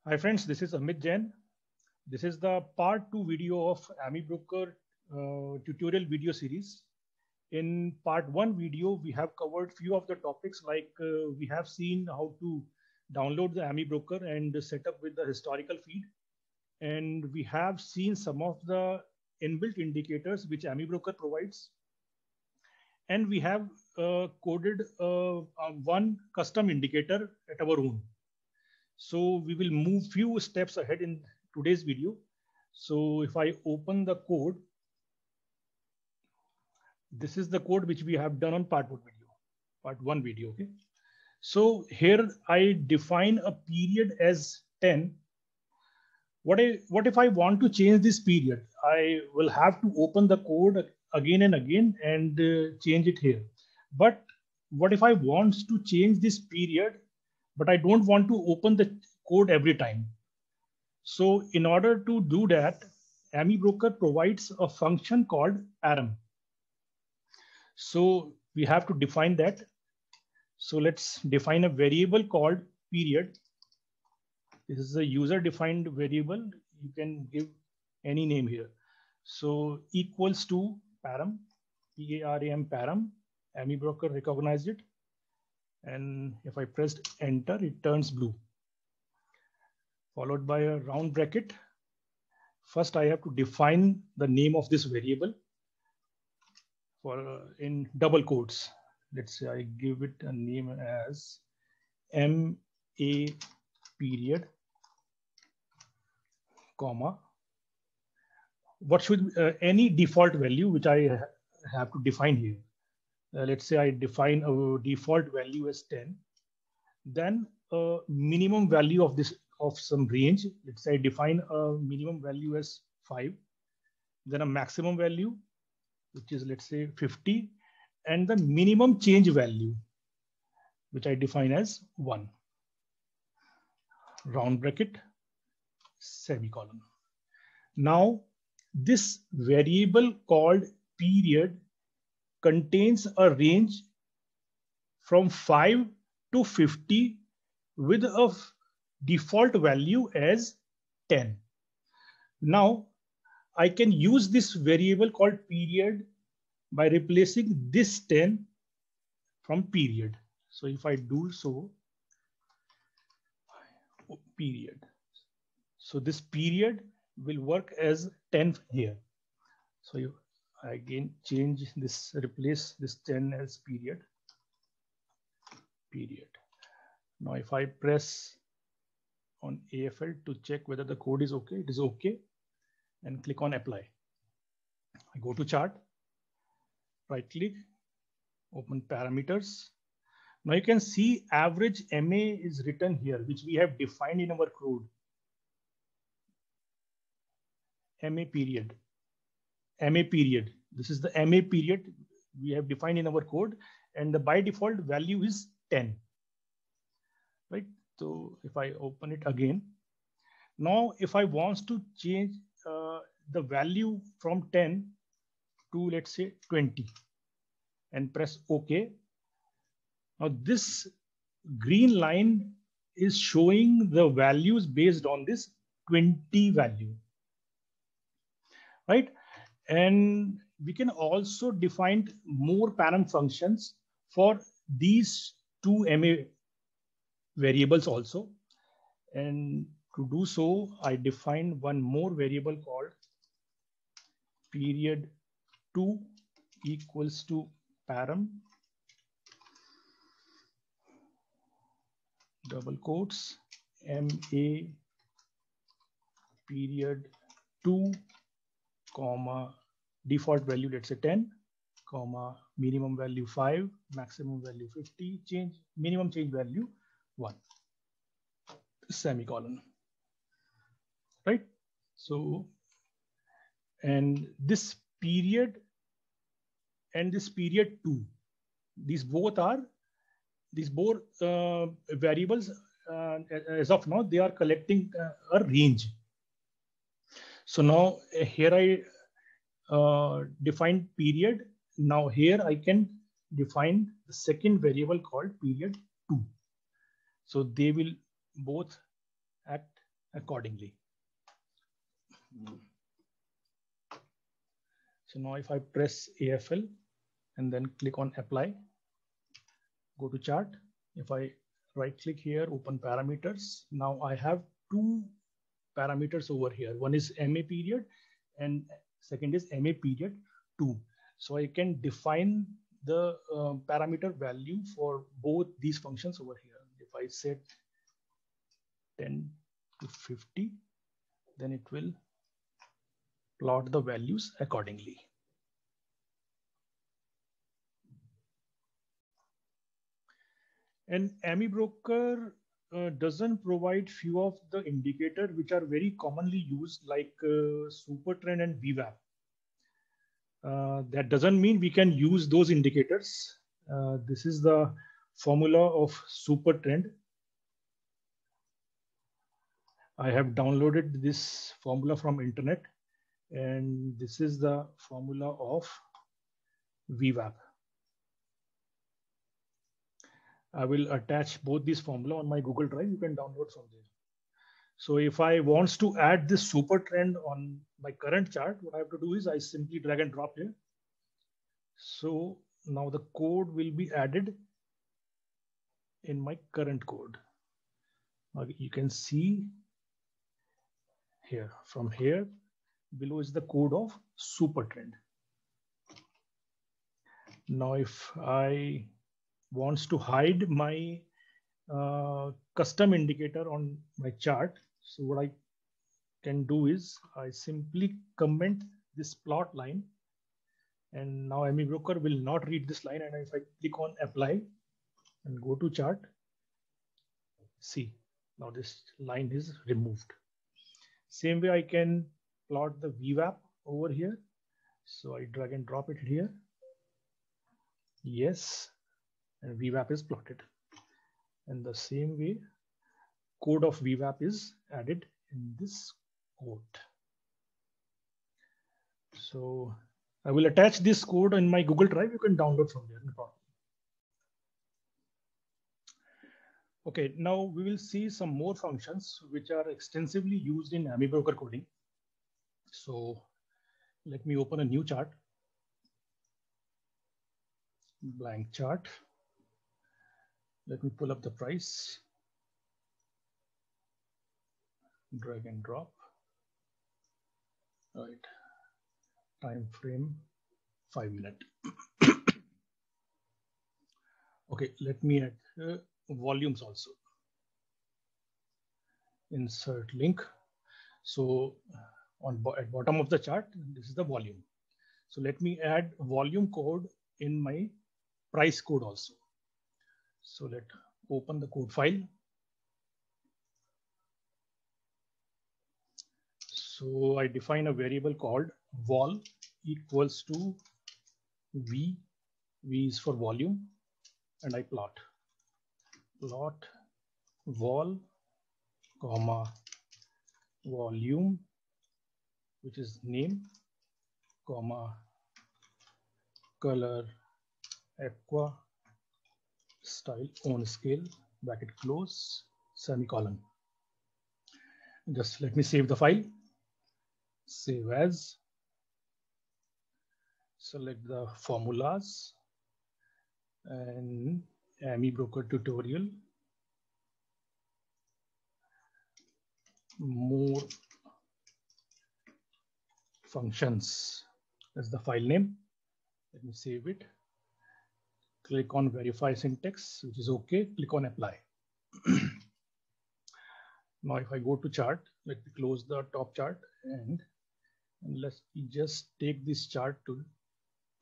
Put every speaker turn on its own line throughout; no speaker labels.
Hi friends, this is Amit Jain. This is the part 2 video of AmiBroker tutorial video series. In part 1 video, we have covered few of the topics like we have seen how to download the AmiBroker and set up with the historical feed. And we have seen some of the inbuilt indicators which AmiBroker provides. And we have coded one custom indicator at our own. So we will move few steps ahead in today's video. So if I open the code, this is the code which we have done on part one video. Okay. So here I define a period as 10. What if I want to change this period? I will have to open the code again and again and change it here. But what if I want to change this period, but I don't want to open the code every time? So in order to do that, AmiBroker provides a function called param. So we have to define that. So let's define a variable called period. This is a user defined variable. You can give any name here. So equals to param, P-A-R-A-M param. AmiBroker recognized it. And if I pressed enter, it turns blue. Followed by a round bracket. First, I have to define the name of this variable for in double quotes. Let's say I give it a name as MA period, comma. What should any default value which I have to define here? Let's say I define a default value as 10. Then a minimum value of this of some range. Let's say I define a minimum value as 5. Then a maximum value, which is let's say 50, and the minimum change value, which I define as 1. Round bracket, semicolon. Now, this variable called period contains a range from 5 to 50 with a default value as 10. Now, I can use this variable called period by replacing this 10 from period. So if I do so, period. So this period will work as 10 here. So I again change this, replace this 10 as period. Now if I press on AFL to check whether the code is okay, it is okay, and click on apply. I go to chart, right click, open parameters. Now you can see average MA is written here, which we have defined in our code. MA period. This is the MA period we have defined in our code, and the by default value is 10. Right. So if I open it again, now if I want to change the value from 10 to let's say 20 and press OK. Now this green line is showing the values based on this 20 value. Right. And we can also define more param functions for these two MA variables also. And to do so, I define one more variable called period 2 equals to param, double quotes, MA period 2, comma, default value, let's say 10, comma, minimum value 5, maximum value 50, change, minimum change value 1, semicolon. Right. So, and this period and this period 2, these both variables as of now, they are collecting a range. So now here I define period. Now here I can define the second variable called period 2. So they will both act accordingly. So now if I press AFL and then click on apply, go to chart. If I right click here, open parameters. Now I have two parameters over here. One is MA period and second is MA period 2. So I can define the parameter value for both these functions over here. If I set 10 to 50, then it will plot the values accordingly. And AmiBroker doesn't provide few of the indicators which are very commonly used, like Supertrend and VWAP. That doesn't mean we can use those indicators. This is the formula of Supertrend. I have downloaded this formula from internet, and this is the formula of VWAP. I will attach both these formula on my Google Drive. You can download from there. So if I want to add this Supertrend on my current chart, what I have to do is I simply drag and drop here. So now the code will be added in my current code. Now you can see here, from here below is the code of Supertrend. Now if I want to hide my custom indicator on my chart, so what I can do is I simply comment this plot line, and now AmiBroker will not read this line. And if I click on apply and go to chart, see, now this line is removed. Same way I can plot the VWAP over here. So I drag and drop it here. Yes, and VWAP is plotted. And the same way, code of VWAP is added in this code. So I will attach this code in my Google Drive. You can download from there, no problem. Okay, now we will see some more functions which are extensively used in AmiBroker coding. So let me open a new chart, blank chart. Let me pull up the price, drag and drop. All right, time frame 5 minutes. Okay, let me add volumes also. Insert link. So at bottom of the chart, this is the volume. So let me add volume code in my price code also. So let's open the code file. So I define a variable called vol equals to V. V is for volume, and I plot vol, comma, volume, which is name, comma, color, aqua, style, on scale, bracket close, semicolon. Just let me save the file. Save as. Select the formulas and AmiBroker tutorial. More functions. That's the file name. Let me save it. Click on verify syntax, which is okay. Click on apply. Now, if I go to chart, let me close the top chart and let's just take this chart to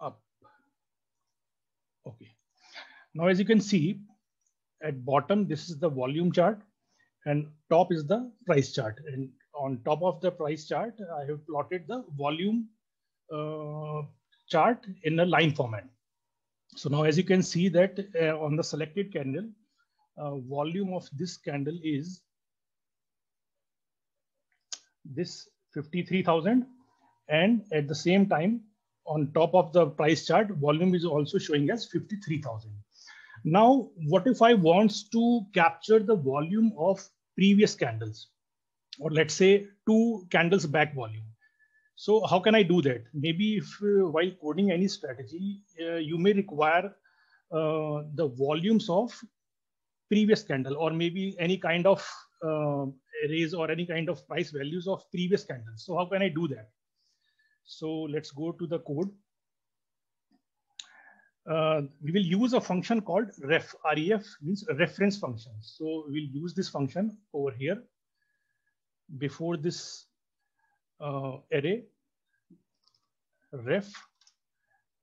up. Okay. Now, as you can see, at bottom, this is the volume chart, and top is the price chart. And on top of the price chart, I have plotted the volume chart in a line format. So now, as you can see that on the selected candle, volume of this candle is this 53,000, and at the same time, on top of the price chart, volume is also showing as 53,000. Now, what if I want to capture the volume of previous candles? or let's say 2 candles back volume. So how can I do that? Maybe if while coding any strategy, you may require the volumes of previous candle, or maybe any kind of arrays or any kind of price values of previous candles. So how can I do that? So let's go to the code. We will use a function called ref. Ref means reference function. So we'll use this function over here before this array ref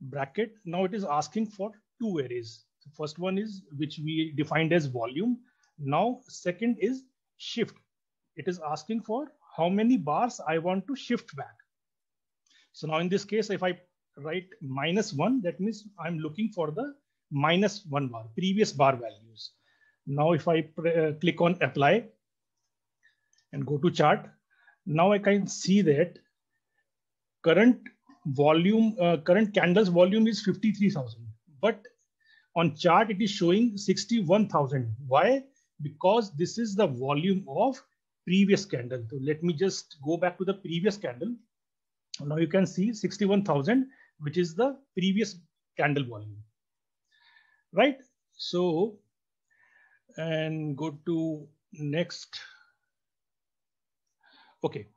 bracket. Now it is asking for 2 arrays. The first one is which we defined as volume. Now second is shift. It is asking for how many bars I want to shift back. So now in this case, if I write -1, that means I'm looking for the -1 bar, previous bar values. Now if I click on apply and go to chart, now I can see that current volume, current candles volume is 53,000, but on chart it is showing 61,000. Why? Because this is the volume of previous candle. So let me just go back to the previous candle. Now you can see 61,000, which is the previous candle volume, right? So, and go to next. Okay.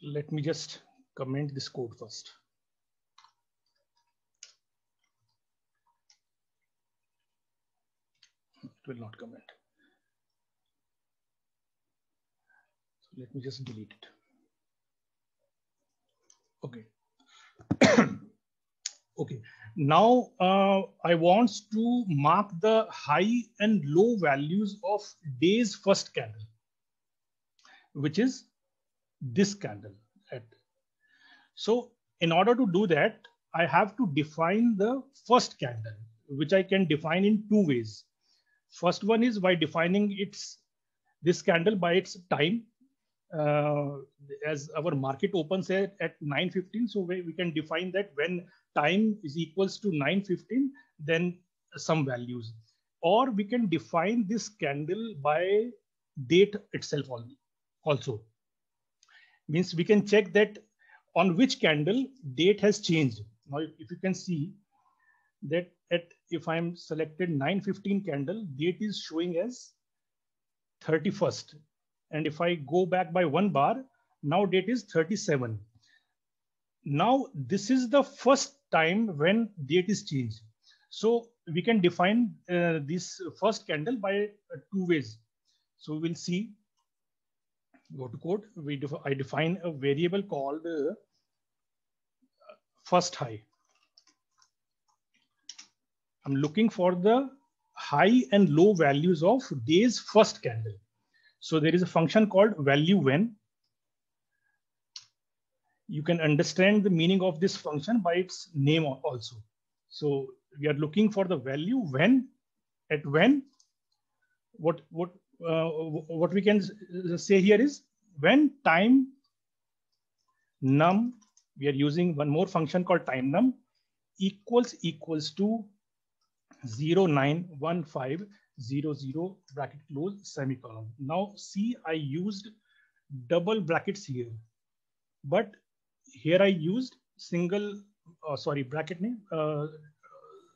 Let me just comment this code first. It will not comment. So let me just delete it. Okay. Okay. Now I want to mark the high and low values of day's first candle, which is this candle. So in order to do that, I have to define the first candle, which I can define in 2 ways. First one is by defining this candle by its time. As our market opens at 9:15, so we can define that when time is equals to 9:15, then some values. Or we can define this candle by date itself also. Means we can check that on which candle date has changed. Now if you can see that if I'm selected 9:15 candle, date is showing as 31st. And if I go back by 1 bar, now date is 37. Now this is the first time when date is changed. So we can define this first candle by 2 ways. So we'll see. Go to code. I define a variable called first high. I'm looking for the high and low values of day's first candle. So there is a function called value when. You can understand the meaning of this function by its name also. So we are looking for the value when, at when. What we can say here is when time num, we are using one more function called time num, equals to 091500 bracket close semicolon. Now see, I used double brackets here, but here I used single bracket name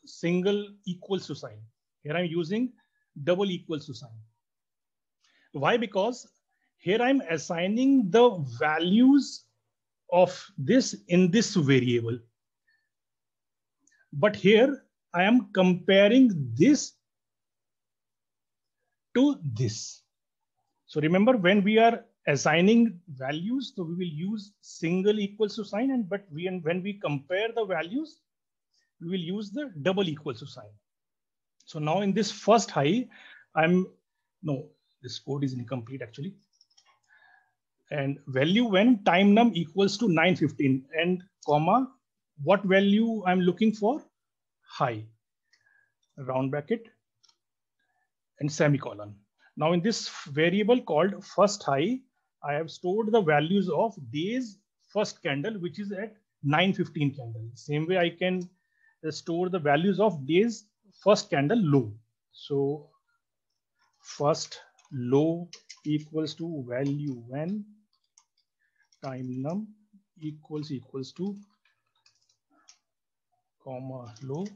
single equals to sign. Here I'm using double equals to sign. Why? Because here I'm assigning the values of this in this variable, but here I am comparing this to this. So remember, when we are assigning values, so we will use single equals to sign, and when we compare the values, we will use the double equals to sign. So now in this first high, this code is incomplete actually. And value when time num equals to 9:15 and comma, what value I'm looking for? High, round bracket and semicolon. Now in this variable called first high, I have stored the values of day's first candle, which is at 9:15 candle. Same way I can store the values of day's first candle low. So first low equals to value when time num equals to comma low,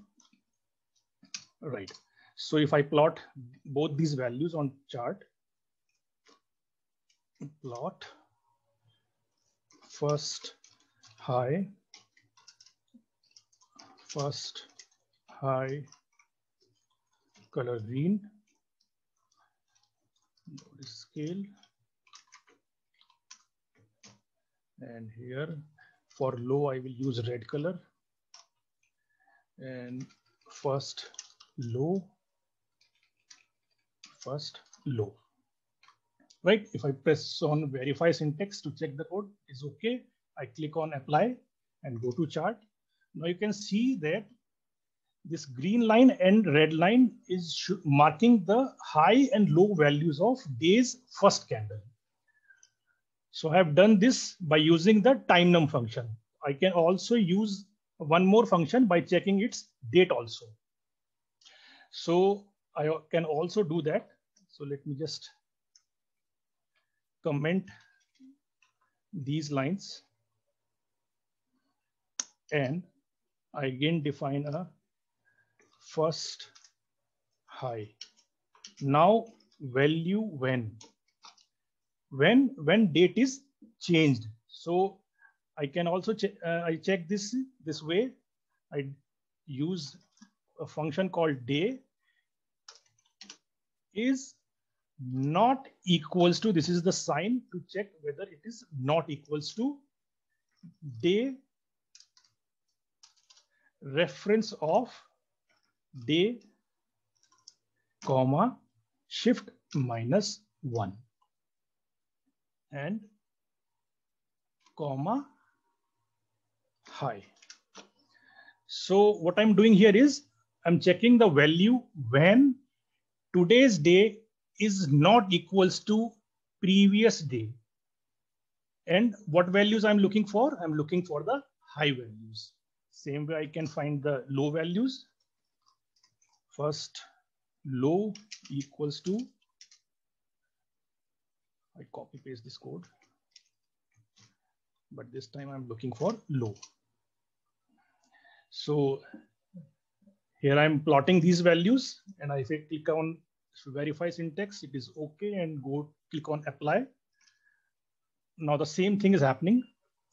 right? So if I plot both these values on chart, plot first high color green, scale, and here for low I will use red color, and first low, right? If I press on verify syntax to check the code is okay, I click on apply and go to chart. Now you can see that this green line and red line is marking the high and low values of day's first candle. So I have done this by using the time num function. I can also use one more function by checking its date also. So I can also do that. So let me just comment these lines, and I again define a first high. Now value when date is changed. So I can also I check this way. I use a function called day is not equals to, this is the sign to check whether it is not equals to day reference of day comma shift -1 and comma high. So what I'm doing here is I'm checking the value when today's day is not equals to previous day. And what values I'm looking for? I'm looking for the high values. Same way I can find the low values. First low equals to, I copy paste this code, but this time I'm looking for low. So here I'm plotting these values, and if I click on verify syntax, it is okay, and go click on apply. Now the same thing is happening.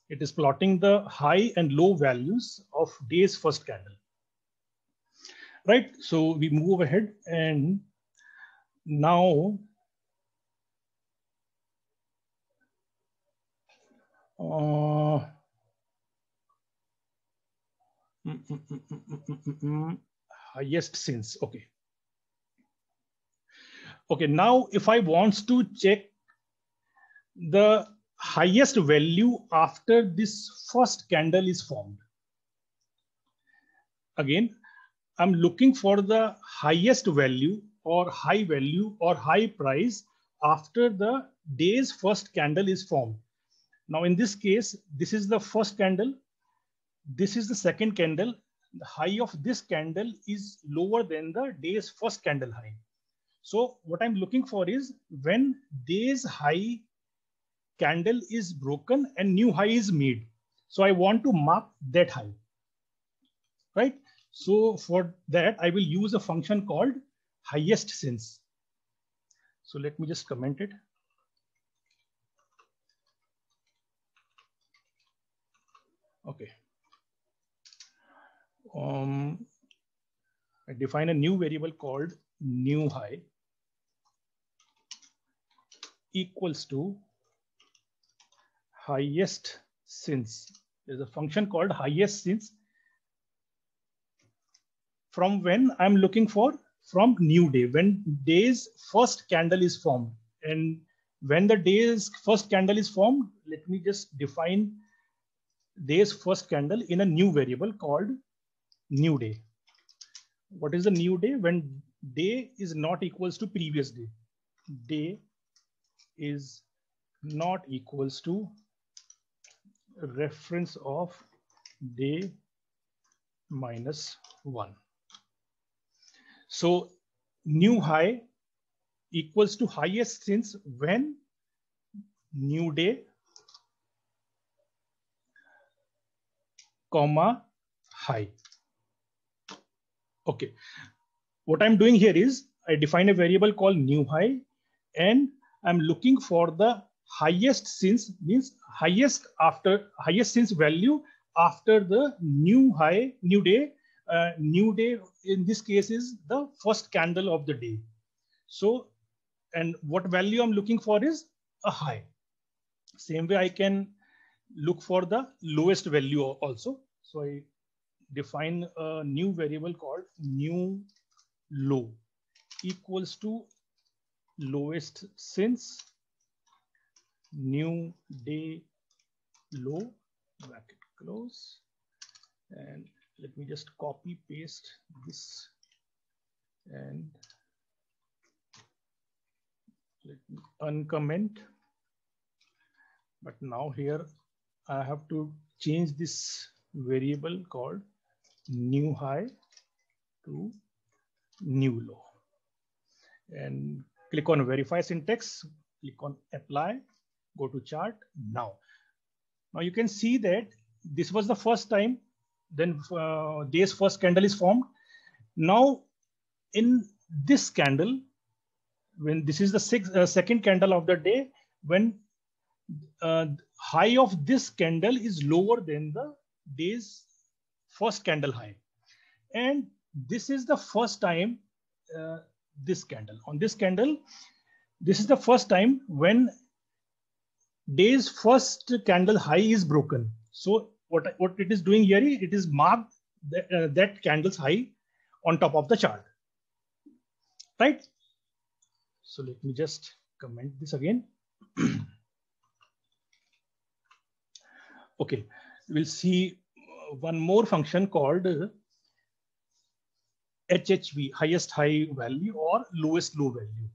It is plotting the high and low values of day's first candle. Right, so we move ahead, and now highest since. Okay, now if I want to check the highest value after this first candle is formed, again I'm looking for the highest value or high price after the day's first candle is formed. Now in this case, this is the first candle, this is the second candle. The high of this candle is lower than the day's first candle high. So what I'm looking for is when day's high candle is broken and new high is made. So I want to mark that high, right? So for that, I will use a function called highest since. So let me just comment it. Okay. I define a new variable called new high equals to highest since. There's a function called highest since. From when I'm looking for? From new day, when day's first candle is formed. And when the day's first candle is formed, let me just define day's first candle in a new variable called new day. What is the new day? When day is not equals to previous day. Day is not equals to reference of day -1. So new high equals to highest since when new day, comma, high. Okay. What I'm doing here is I define a variable called new high, and I'm looking for the highest since, means highest since value after the new high, new day. New day in this case is the first candle of the day. So, and what value I'm looking for is a high. Same way I can look for the lowest value also. So I define a new variable called new low equals to lowest since new day low, bracket close, and let me just copy paste this and let me uncomment. But now here I have to change this variable called new high to new low, and click on verify syntax, click on apply, go to chart. Now you can see that this was the first time, then day's first candle is formed. Now in this candle, when this is the second candle of the day, when high of this candle is lower than the day's first candle high, and this is the first time this candle, this is the first time when day's first candle high is broken. So what it is doing here, it is marked that candle's high on top of the chart, right? So let me just comment this again. Okay, we'll see one more function called HHV, highest high value or lowest low value.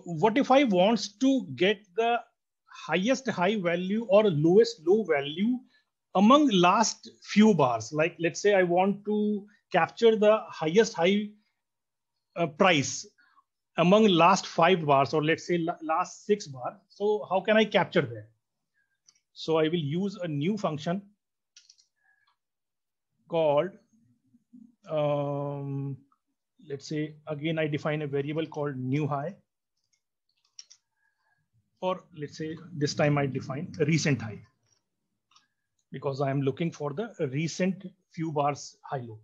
What if I want to get the highest high value or lowest low value among last few bars? Like, let's say I want to capture the highest high price among last 5 bars, or let's say last 6 bars. So how can I capture that? So I will use a new function called, let's say again, I define a variable called new high, or let's say this time I define recent high, because I am looking for the recent few bars high low.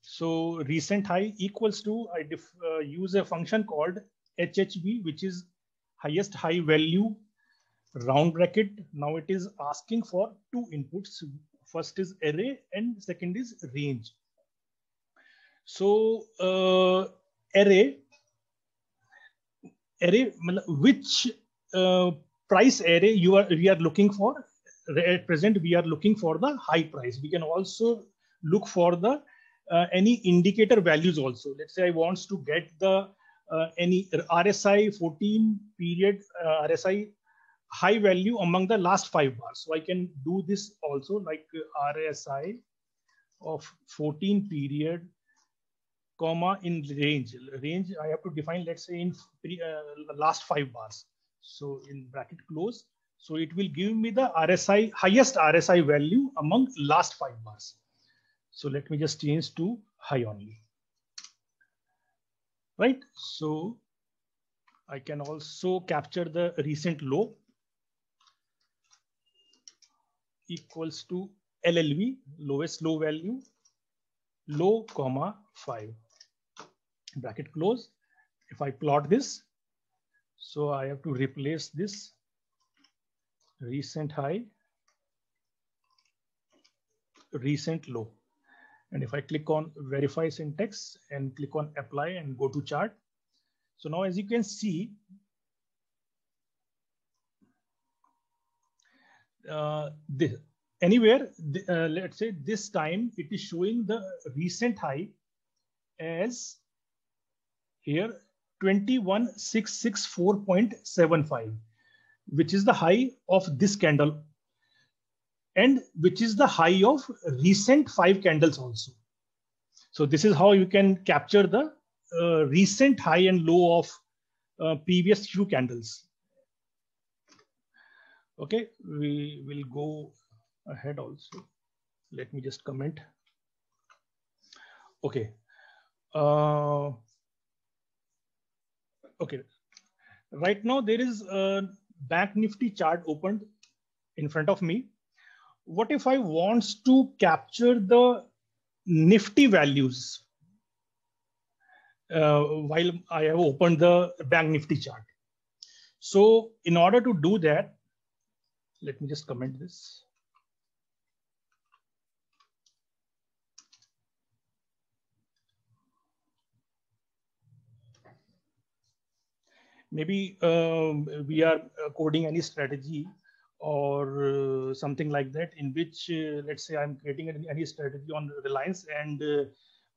So recent high equals to, I use a function called HHV, which is highest high value, round bracket. Now it is asking for 2 inputs. First is array and second is range. So array, which price array we are looking for. At present we are looking for the high price. We can also look for the any indicator values also. Let's say I want to get the any RSI 14 period RSI high value among the last 5 bars. So I can do this also, like RSI of 14 period, comma, in range. Range I have to define, let's say in last 5 bars. So in bracket close. So it will give me the RSI, highest RSI value among last 5 bars. So let me just change to high only. Right. So I can also capture the recent low equals to LLV, lowest low value, low, comma, 5. Bracket close. If I plot this, so I have to replace this recent high, recent low. And if I click on verify syntax and click on apply and go to chart. So now as you can see, let's say this time it is showing the recent high as here 21,664.75, which is the high of this candle, and which is the high of recent 5 candles also. So this is how you can capture the recent high and low of previous few candles. Okay, we will go ahead also. Let me just comment. Okay. Okay. Right now there is a Bank Nifty chart opened in front of me. What if I want to capture the Nifty values while I have opened the Bank Nifty chart? So in order to do that, let me just comment this. Maybe we are coding any strategy or something like that, in which let's say I'm creating any strategy on Reliance, and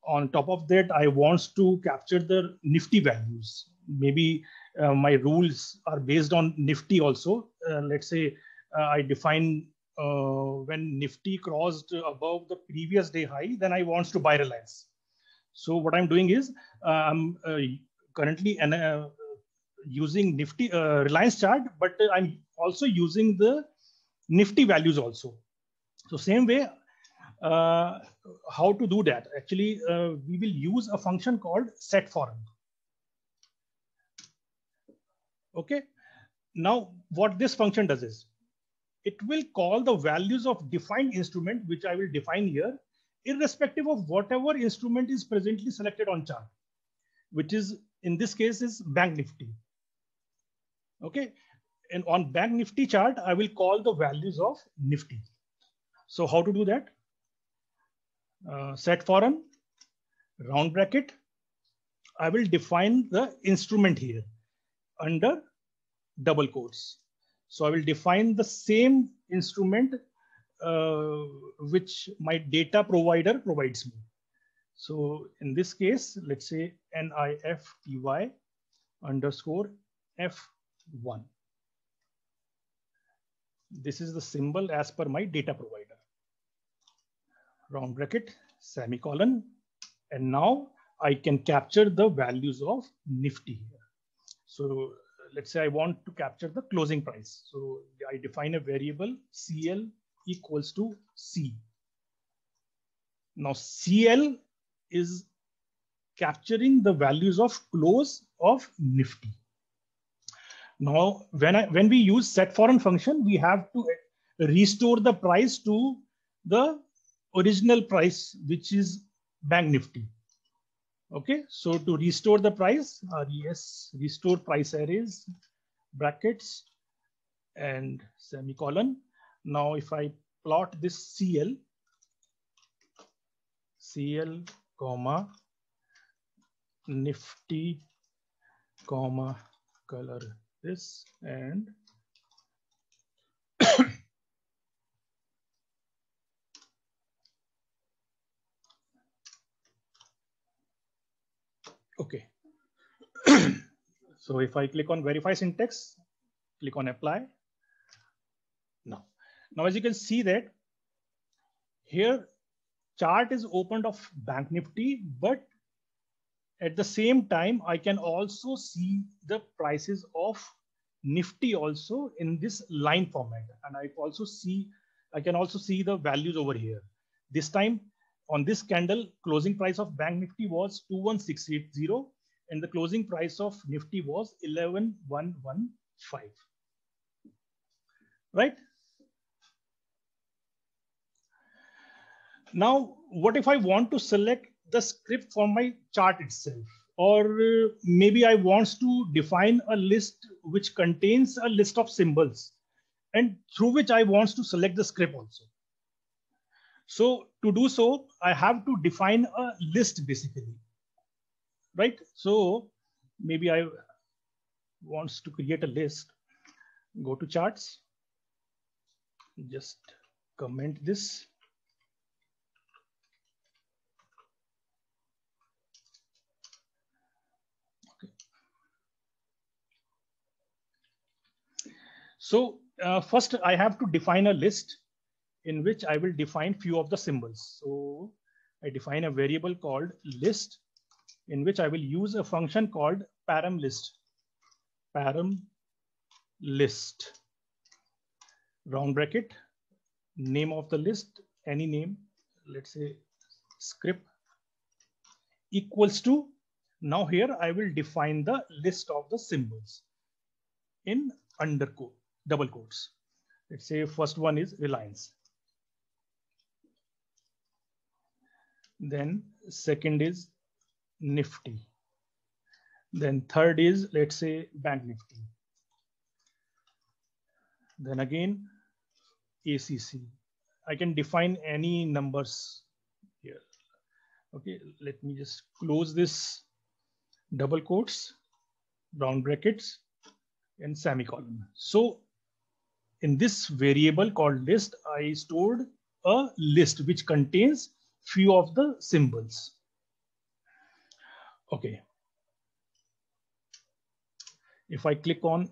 on top of that I want to capture the Nifty values. Maybe my rules are based on Nifty also. Let's say I define when Nifty crossed above the previous day high, then I want to buy Reliance. So what I'm doing is I'm currently using Nifty Reliance chart, but I'm also using the Nifty values also. So same way, how to do that? Actually, we will use a function called setForeign. Okay. Now, what this function does is, it will call the values of defined instrument, which I will define here, irrespective of whatever instrument is presently selected on chart, which is in this case is Bank Nifty. Okay, and on Bank Nifty chart, I will call the values of Nifty. So how to do that? SetForeign, round bracket. I will define the instrument here under double quotes. So I will define the same instrument which my data provider provides me. So in this case, let's say NIFTY underscore F1. This is the symbol as per my data provider. Round bracket, semicolon. And now I can capture the values of Nifty here. So let's say I want to capture the closing price. So I define a variable CL equals to C. Now CL is capturing the values of close of Nifty. Now, when we use setForeign function, we have to restore the price to the original price, which is Bank Nifty. Okay, so to restore the price, res restore price arrays, brackets, and semicolon. Now, if I plot this CL, comma Nifty, comma color this, and okay. So if I click on verify syntax, click on apply. Now as you can see that here chart is opened of Bank Nifty, but at the same time, I can also see the prices of Nifty also in this line format. And I can also see the values over here. This time on this candle, closing price of Bank Nifty was 21680 and the closing price of Nifty was 11115. Right? Now, what if I want to select the script for my chart itself? Or maybe I want to define a list which contains a list of symbols and through which I want to select the script also. So to do so, I have to define a list basically, right? So maybe I want to create a list. Go to charts, just comment this. So first I have to define a list in which I will define few of the symbols. So I define a variable called list in which I will use a function called param list. Param list, round bracket, name of the list, any name, let's say script, equals to, now here I will define the list of the symbols in underquote, double quotes. Let's say first one is Reliance. Then second is Nifty. Then third is, let's say, Bank Nifty. Then again, ACC. I can define any numbers here. Okay, let me just close this double quotes, round brackets, and semicolon. So in this variable called list, I stored a list which contains few of the symbols. Okay. If I click on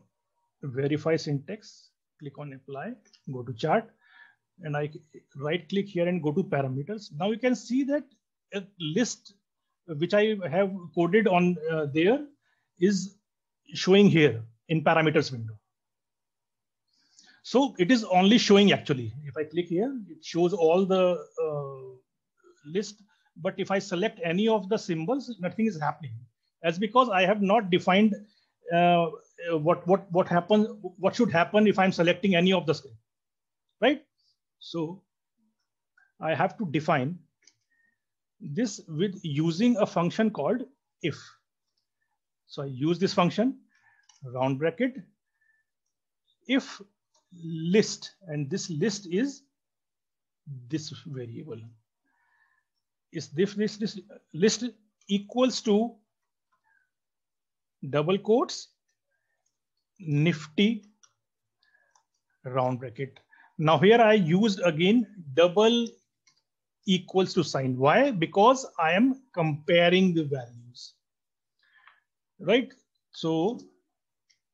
verify syntax, click on apply, go to chart, and I right click here and go to parameters. Now you can see that a list which I have coded on there is showing here in parameters window. So it is only showing actually. If I click here, it shows all the list. But if I select any of the symbols, nothing is happening. That's because I have not defined what happens, what should happen if I'm selecting any of the script, right? So I have to define this with using a function called if. So I use this function, round bracket, if list, and this list is this variable. Is this list equals to double quotes Nifty, round bracket. Now here I used again double equals to sign. Why? Because I am comparing the values, right? So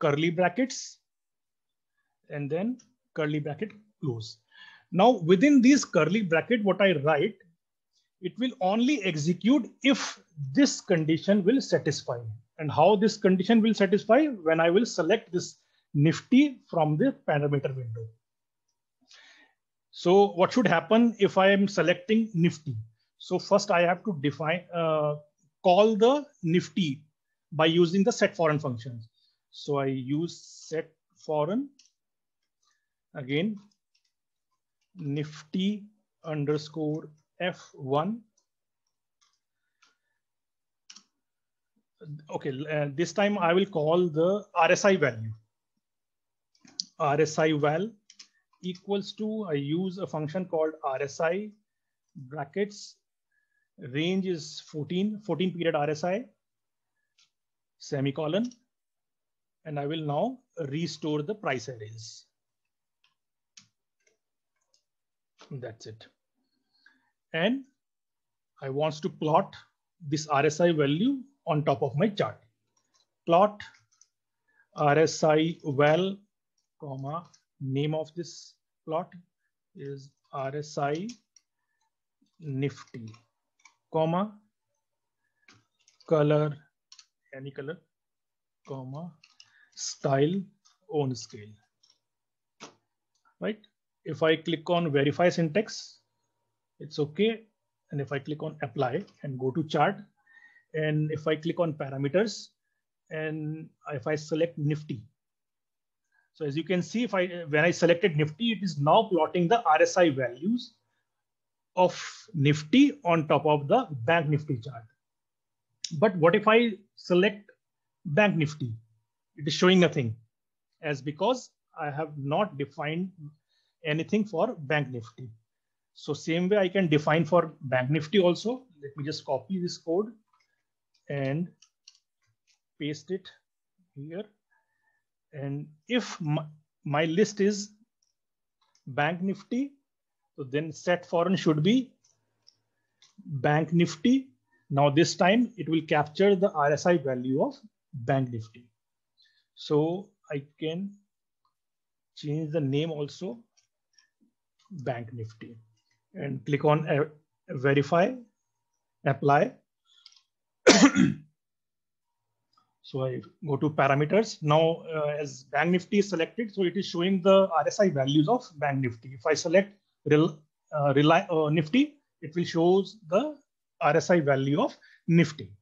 curly brackets and then curly bracket close. Now within these curly bracket, what I write, it will only execute if this condition will satisfy. And how this condition will satisfy? When I will select this Nifty from the parameter window. So what should happen if I am selecting Nifty? So first I have to define, call the Nifty by using the set foreign function. So I use set foreign, again, Nifty underscore F1. Okay, this time I will call the RSI value. RSI val equals to, I use a function called RSI brackets, range is 14 period RSI, semicolon, and I will now restore the price arrays. That's it. And I want to plot this RSI value on top of my chart. Plot RSI val, comma, name of this plot is RSI Nifty, comma, color, any color, comma, style on scale, right? If I click on verify syntax, it's okay. And if I click on apply and go to chart, and if I click on parameters, and if I select Nifty, so as you can see, when I selected Nifty, it is now plotting the RSI values of Nifty on top of the Bank Nifty chart. But what if I select Bank Nifty? It is showing nothing, as because I have not defined anything for Bank Nifty. So same way I can define for Bank Nifty also. Let me just copy this code and paste it here. And if my list is Bank Nifty, so then set foreign should be Bank Nifty. Now this time it will capture the RSI value of Bank Nifty. So I can change the name also, Bank Nifty, and click on verify, apply, So I go to parameters. Now, as Bank Nifty is selected, so it is showing the RSI values of Bank Nifty. If I select Nifty, it will show the RSI value of Nifty.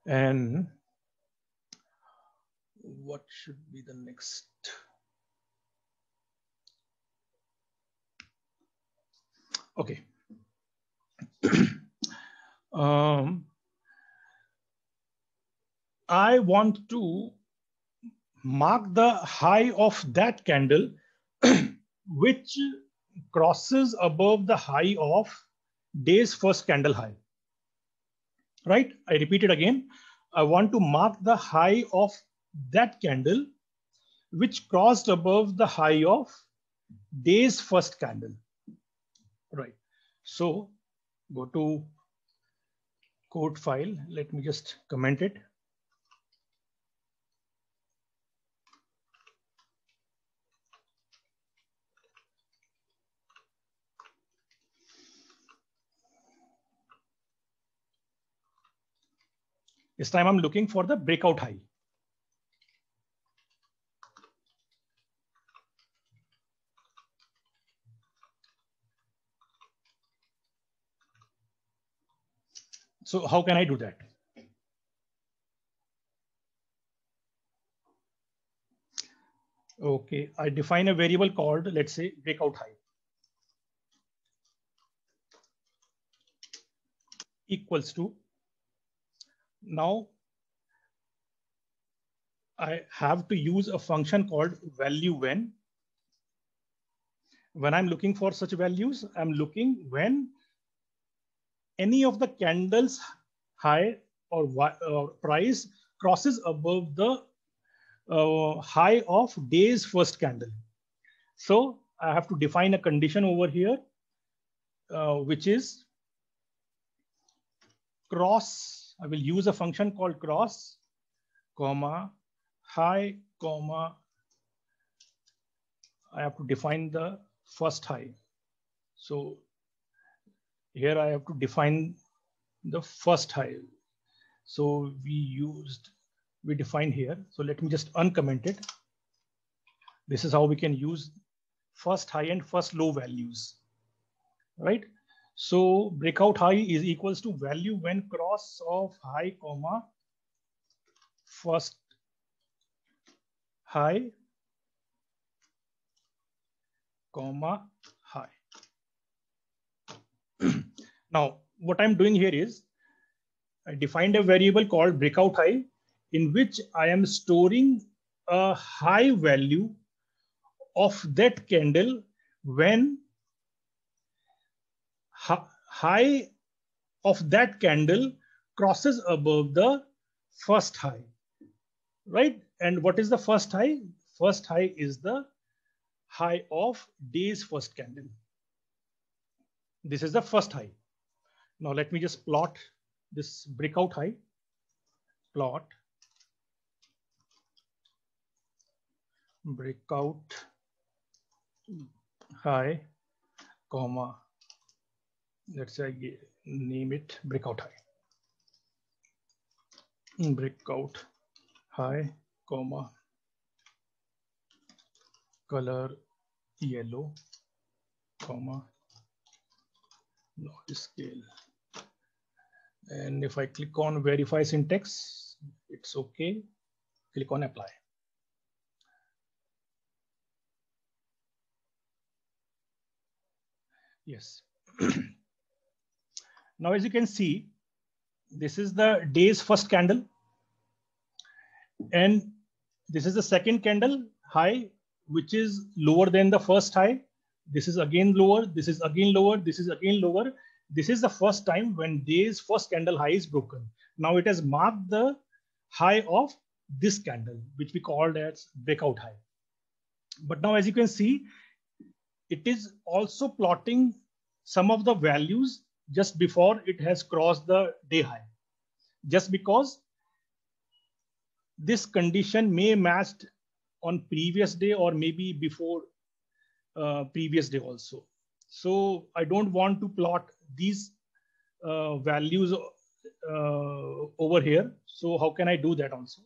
And what should be the next? Okay. I want to mark the high of that candle which crosses above the high of day's first candle high. Right? I repeat it again. I want to mark the high of that candle which crossed above the high of day's first candle. Right. So go to code file. Let me just comment it. This time I'm looking for the breakout high. So how can I do that? Okay, I define a variable called, let's say, breakout high equals to, now I have to use a function called value when. When I'm looking for such values, I'm looking when any of the candles high or price crosses above the high of day's first candle. So I have to define a condition over here, which is cross. I will use a function called cross, comma, high, comma. I have to define the first high. So here I have to define the first high. So we defined here. So let me just uncomment it. This is how we can use first high and first low values, right? So breakout high is equals to value when cross of high, comma, first high, comma, high. Now, what I'm doing here is I defined a variable called breakout high in which I am storing a high value of that candle when high of that candle crosses above the first high, right? And what is the first high? First high is the high of day's first candle. This is the first high. Now let me just plot this breakout high. Plot breakout high, comma, let's say name it breakout high. Breakout high, comma, color yellow, comma, not scale. And if I click on verify syntax, it's okay. Click on apply. Yes. Now, as you can see, this is the day's first candle. And this is the second candle high, which is lower than the first high. This is again lower. This is again lower. This is again lower. This is the first time when day's first candle high is broken. Now it has marked the high of this candle, which we called as breakout high. But now, as you can see, it is also plotting some of the values just before it has crossed the day high, just because this condition may matched on previous day or maybe before previous day also. So I don't want to plot these values over here. So how can I do that also?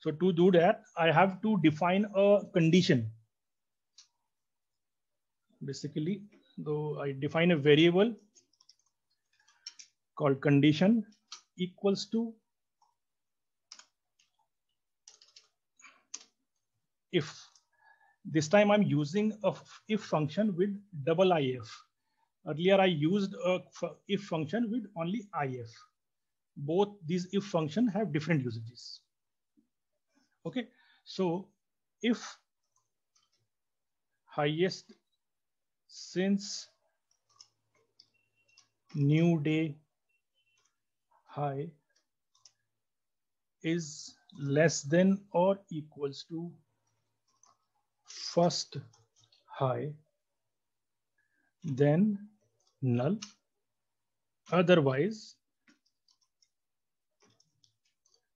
So to do that, I have to define a condition. Basically, though I define a variable called condition equals to if. This time I'm using a if function with double if. Earlier I used a if function with only if. Both these if functions have different usages. Okay, so if highest since new day high is less than or equals to first high, then null. Otherwise,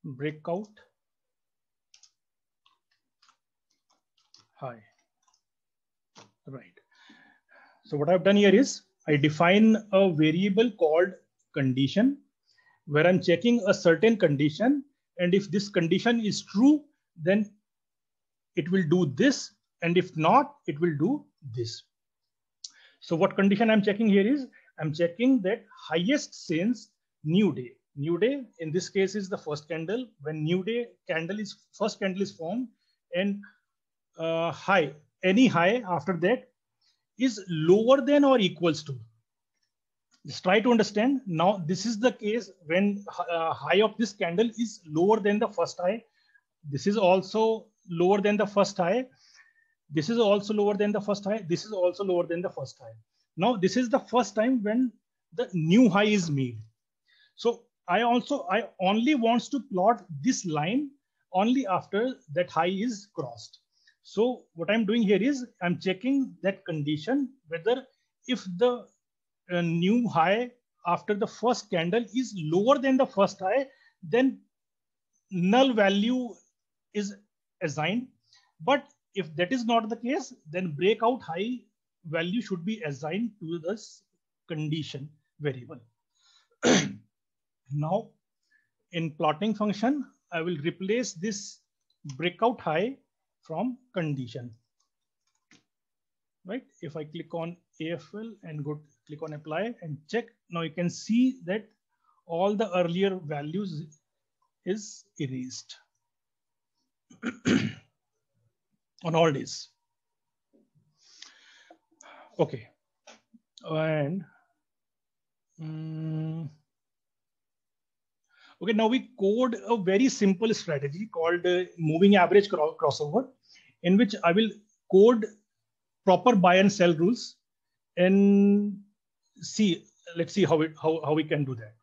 breakout high. Right. So what I've done here is I define a variable called condition where I'm checking a certain condition, and if this condition is true, then it will do this, and if not, it will do this. So what condition I'm checking here is I'm checking that highest since new day. New day in this case is the first candle. When new day candle is first candle is formed, and high, any high after that is lower than or equals to. Just try to understand. Now this is the case when high of this candle is lower than the first high. This is also lower than the first high. This is also lower than the first high. This is also lower than the first high. Now this is the first time when the new high is made. So I only wants to plot this line only after that high is crossed. So what I'm doing here is I'm checking that condition whether if the new high after the first candle is lower than the first high, then null value is assigned. But if that is not the case, then breakout high value should be assigned to this condition variable. Now in plotting function, I will replace this breakout high from condition. Right? If I click on AFL and click on apply and check, now you can see that all the earlier values is erased on all days. Okay, and okay, now we code a very simple strategy called moving average crossover, in which I will code proper buy and sell rules and see. Let's see how we can do that.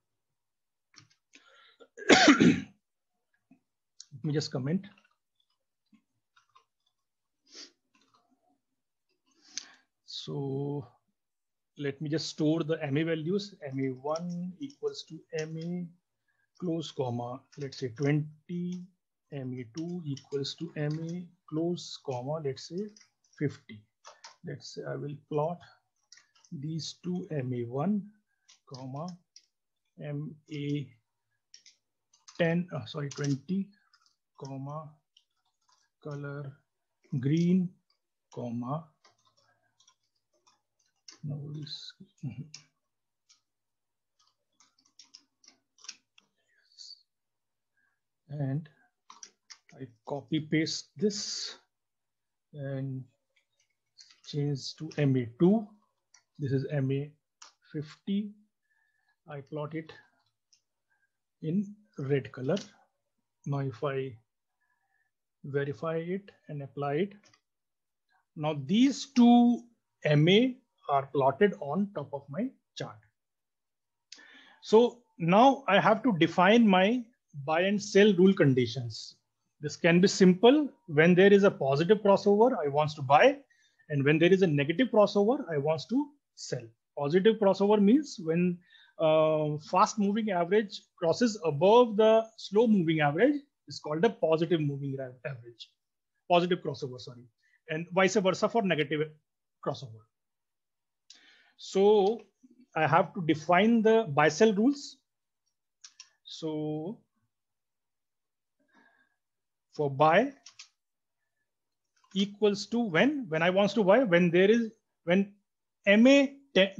Let me just comment. So let me just store the MA values. MA1 equals to MA close comma, let's say 20. MA2 equals to MA close comma, let's say 50. Let's say I will plot these two, MA1 comma MA10 20 comma color green comma now this and I copy paste this and change to MA2. This is MA50. I plot it in red color. Now if I verify it and apply it, now these two MA are plotted on top of my chart. So now I have to define my buy and sell rule conditions. This can be simple. When there is a positive crossover, I want to buy, and when there is a negative crossover, I want to sell. Positive crossover means when fast moving average crosses above the slow moving average, is called a positive moving average, positive crossover, sorry, and vice versa for negative crossover. So I have to define the buy sell rules. So for buy equals to when I want to buy, when MA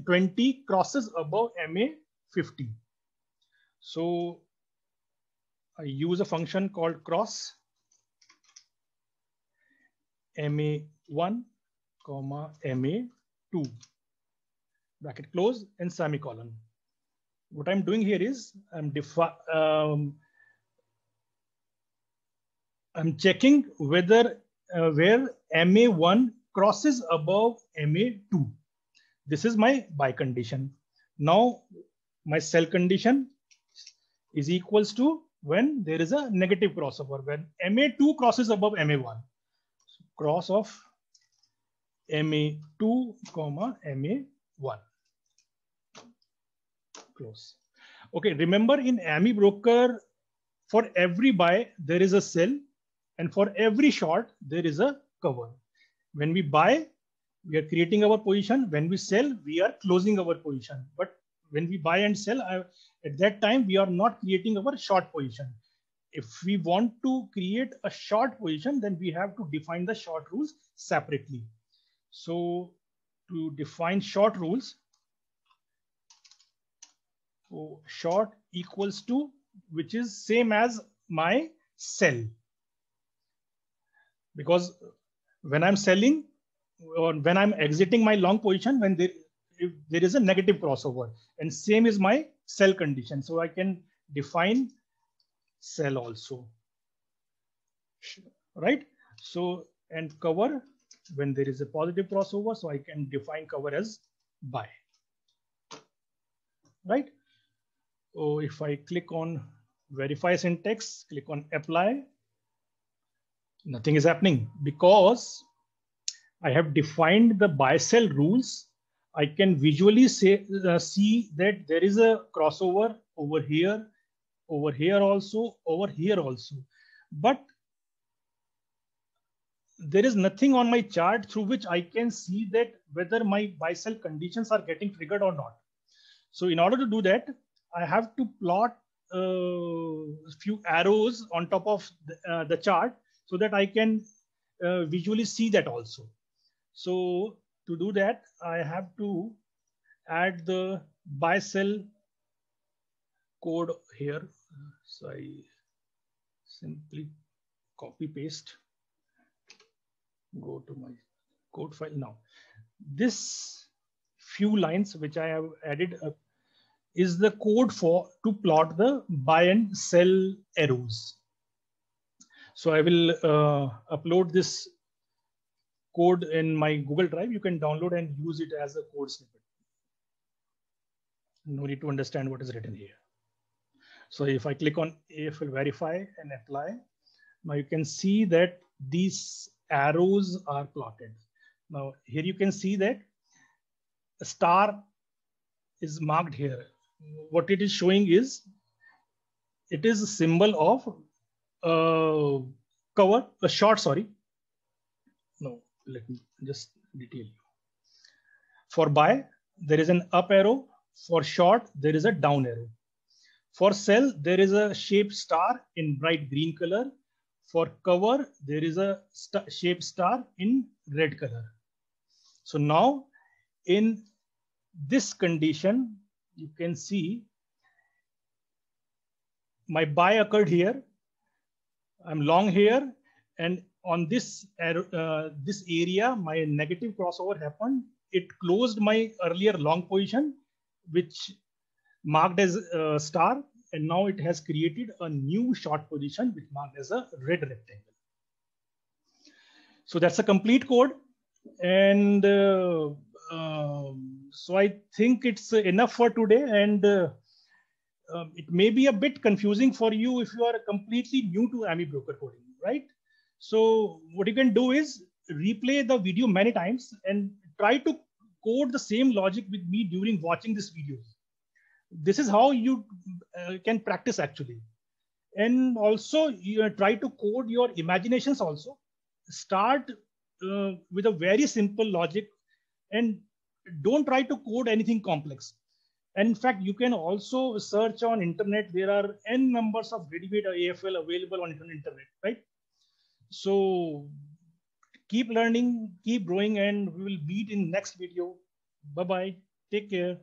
20 crosses above MA 50. So I use a function called cross MA1, MA2, bracket close and semicolon. What I'm doing here is I'm checking whether where MA1 crosses above MA2. This is my buy condition. Now my sell condition is equals to when there is a negative crossover, when MA2 crosses above MA1. So cross of MA2, MA1. Close. Okay, remember in AMI broker, for every buy there is a sell, and for every short there is a cover. When we buy, we are creating our position. When we sell, we are closing our position. But when we buy and sell, at that time we are not creating our short position. If we want to create a short position, then we have to define the short rules separately. So to define short rules, so short equals to, which is same as my sell. Because when I'm selling or when I'm exiting my long position, when if there is a negative crossover, and same is my sell condition. So I can define sell also, right? So, and cover, when there is a positive crossover, so I can define cover as buy, right? So if I click on verify syntax, click on apply, nothing is happening because I have defined the buy sell rules. I can visually see that there is a crossover over here also, over here also. But there is nothing on my chart through which I can see that whether my buy sell conditions are getting triggered or not. So in order to do that, I have to plot a few arrows on top of the chart so that I can visually see that also. So to do that, I have to add the buy sell code here. So I simply copy paste, go to my code file. Now this few lines which I have added is the code to plot the buy and sell arrows. So I will upload this code in my Google Drive. You can download and use it as a code snippet. No need to understand what is written here. So if I click on AFL verify and apply, now you can see that these arrows are plotted. Now here you can see that a star is marked here. What it is showing is, it is a symbol of cover, a short, sorry. No, let me just detail you. For buy, there is an up arrow. For short, there is a down arrow. For sell, there is a shaped star in bright green color. For cover, there is a shaped star in red color. So now in this condition, you can see my buy occurred here. I'm long here, and on this area, my negative crossover happened. It closed my earlier long position, which marked as a star, and now it has created a new short position which marked as a red rectangle. So that's a complete code, and so I think it's enough for today. And it may be a bit confusing for you if you are completely new to AMI broker coding, right? So what you can do is replay the video many times and try to code the same logic with me during watching this video. This is how you can practice actually. And also you try to code your imaginations also. Start with a very simple logic and don't try to code anything complex. And in fact, you can also search on internet. There are n numbers of ready-made AFL available on internet, right? So keep learning, keep growing, and we will meet in next video. Bye bye. Take care.